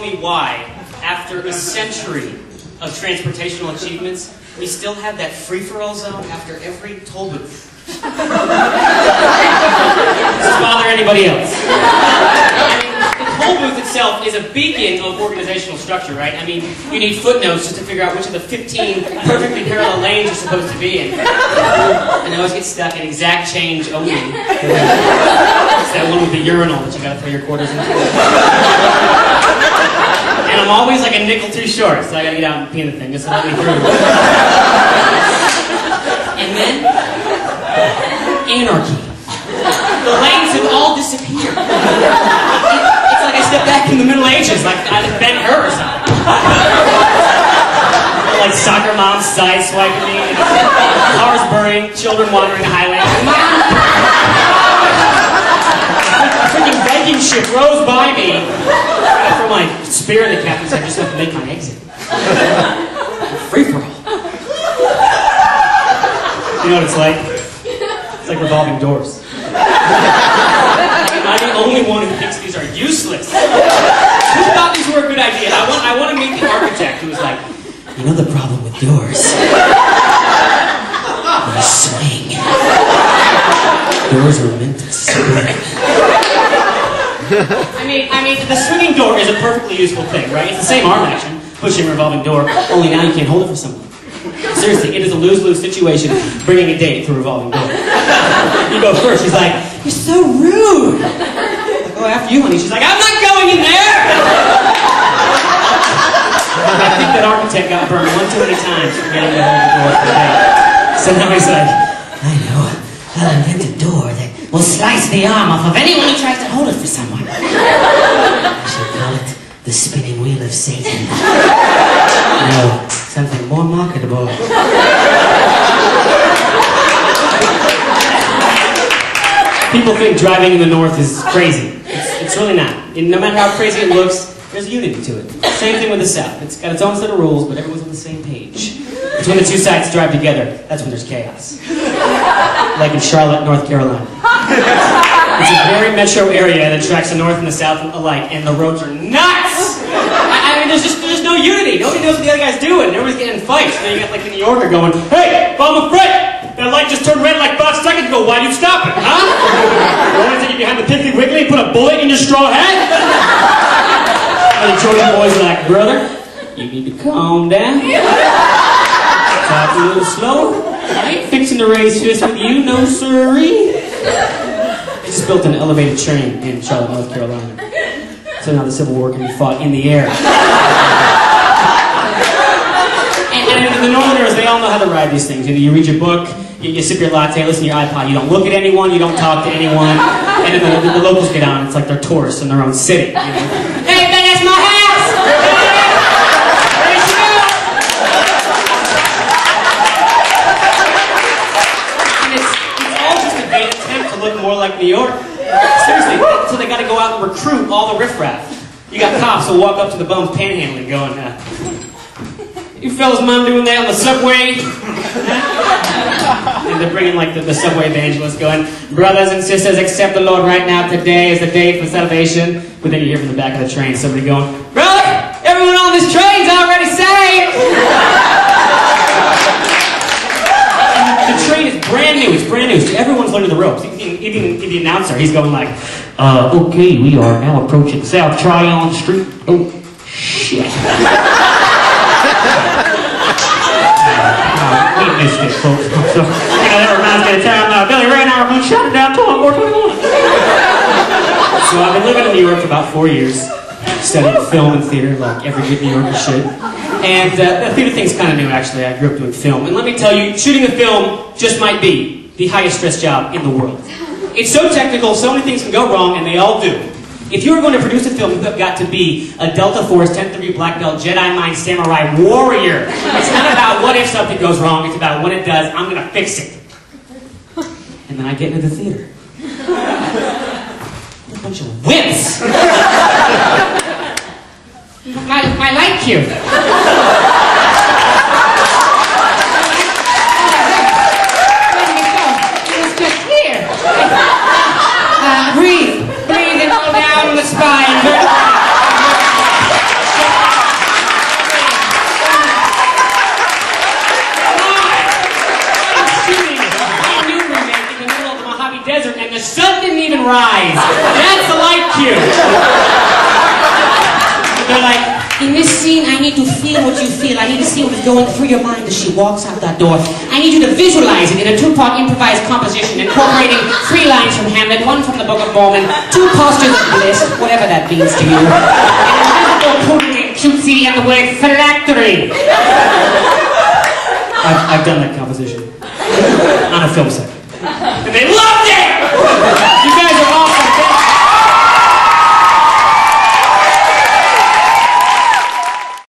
me why, after a century of transportational achievements, we still have that free-for-all zone after every toll booth? Does this bother anybody else? I mean, the toll booth itself is a beacon of organizational structure, right? I mean, you need footnotes just to figure out which of the 15 perfectly parallel lanes you're supposed to be in. And I always get stuck in exact change only. It's that one with the urinal that you gotta throw your quarters into. And I'm always like a nickel too short, so I gotta get out and pee in the thing just to let me through. And then, anarchy. The lanes have all disappeared. It's like I stepped back from the Middle Ages, like I was Ben-Hur or something. Like soccer moms sideswiping me, cars burning, children wandering the highway. A freaking Viking ship rose by me. I throw my spear in the captain's head, just have to make my exit. Free for all. You know what it's like? It's like revolving doors. Am I the only one who thinks these are useless? Who thought these were a good idea? I want to meet the architect who was like, you know the problem with doors? They swing. Doors are meant to swing. I mean, the swinging door is a perfectly useful thing, right? It's the same arm action, pushing a revolving door, only now you can't hold it for someone. Seriously, it is a lose-lose situation, bringing a date through a revolving door. You go first, she's like, you're so rude. I go after you, honey. She's like, I'm not going in there! I think that architect got burned one too many times for getting the revolving door for a date. So now he's like, I know, I'll invent a door that will slice the arm off of anyone who tries to hold it for someone. I should call it the spinning wheel of Satan. No, something more marketable. People think driving in the north is crazy. It's really not. And no matter how crazy it looks, there's unity to it. Same thing with the south. It's got its own set of rules, but everyone's on the same page. It's when the two sides drive together, that's when there's chaos. Like in Charlotte, North Carolina. It's a very metro area that attracts the north and the south alike, and the roads are nuts! I mean, there's no unity. Nobody knows what the other guy's doing. Everybody's getting in fights. And then you got like the New Yorker going, hey, Bomber Fred! That light just turned red like 5 seconds ago. Why'd you stop it, huh? You want to take you behind the Piggly Wiggly and put a bullet in your straw hat? And the Georgia boys are like, brother, you need to calm down. Talk a little slower. I ain't fixing to raise fists with you, no sirree. They just built an elevated train in Charlotte, North Carolina. So now the Civil War can be fought in the air. And the Northerners, they all know how to ride these things. You read your book, you sip your latte, listen to your iPod. You don't look at anyone, you don't talk to anyone. And then the locals get on. It's like they're tourists in their own city. You know? Hey, man, that's my house! Where'd you go? And it's all just a vain attempt to look more like New York. Seriously, so they got to go out and recruit all the riffraff. You got cops who walk up to the bums panhandling going, you fellas mind doing that on the subway? And they're bringing like the subway evangelist going, brothers and sisters, accept the Lord right now. Today is the day for salvation. But then you hear from the back of the train somebody going, brother, everyone on this train's already saved. The train is brand new. It's brand new. So everyone's learning the ropes. Even the announcer, he's going like, okay, we are now approaching South Tryon Street. Oh, shit. We missed it, folks. So, that reminds me of the time Billy Ray and I were going to shut it down to 421. So I've been living in New York for about 4 years, studying film and theater like every good New Yorker should. And the theater thing's kind of new, actually. I grew up doing film. And let me tell you, shooting a film just might be the highest stress job in the world. It's so technical, so many things can go wrong, and they all do. If you were going to produce a film, you've got to be a Delta Force 10th degree black belt Jedi mind samurai warrior. It's not about what if something goes wrong, it's about when it does, I'm going to fix it. And then I get into the theater. A bunch of wimps. I like you. Breathe and go down the spine. the sun didn't even rise. That's the light cue. They're like, in this scene, I need to feel what you feel. I need to see what is going through your mind as she walks out that door. I need you to visualize it in a two-part improvised composition, incorporating 3 lines from Hamlet, 1 from the Book of Mormon, 2 postures of bliss, whatever that means to you, and a invisible cutesy and the word phylactery. I've done that composition on a film set. And they love